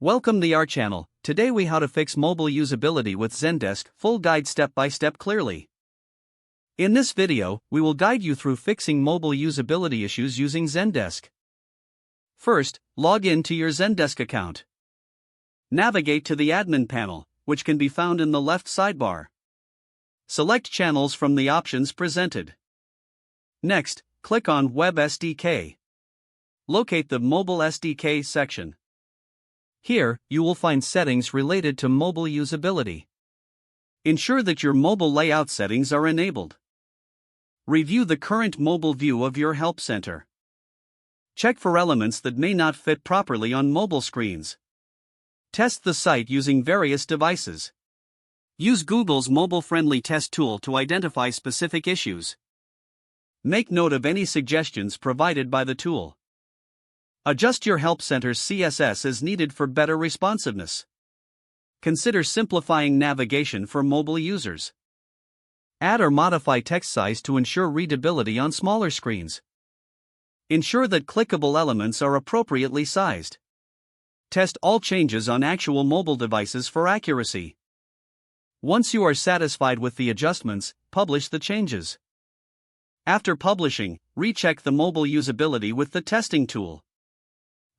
Welcome to our channel. Today we how to fix mobile usability with Zendesk, full guide step by step clearly. In this video, we will guide you through fixing mobile usability issues using Zendesk. First, log in to your Zendesk account. Navigate to the admin panel, which can be found in the left sidebar. Select channels from the options presented. Next, click on Web SDK. Locate the Mobile SDK section. Here, you will find settings related to mobile usability. Ensure that your mobile layout settings are enabled. Review the current mobile view of your help center. Check for elements that may not fit properly on mobile screens. Test the site using various devices. Use Google's mobile-friendly test tool to identify specific issues. Make note of any suggestions provided by the tool. Adjust your help center's CSS as needed for better responsiveness. Consider simplifying navigation for mobile users. Add or modify text size to ensure readability on smaller screens. Ensure that clickable elements are appropriately sized. Test all changes on actual mobile devices for accuracy. Once you are satisfied with the adjustments, publish the changes. After publishing, recheck the mobile usability with the testing tool.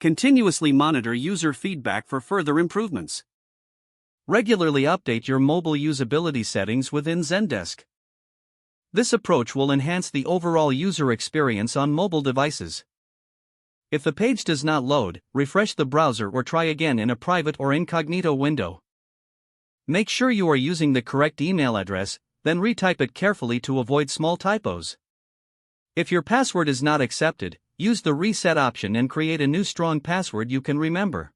Continuously monitor user feedback for further improvements. Regularly update your mobile usability settings within Zendesk. This approach will enhance the overall user experience on mobile devices. If the page does not load, refresh the browser or try again in a private or incognito window. Make sure you are using the correct email address, then retype it carefully to avoid small typos. If your password is not accepted, use the reset option and create a new strong password you can remember.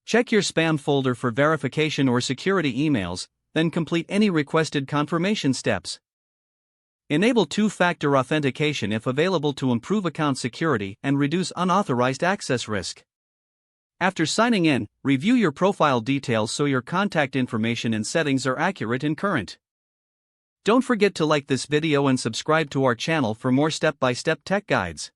Check your spam folder for verification or security emails, then complete any requested confirmation steps. Enable two-factor authentication if available to improve account security and reduce unauthorized access risk. After signing in, review your profile details so your contact information and settings are accurate and current. Don't forget to like this video and subscribe to our channel for more step-by-step tech guides.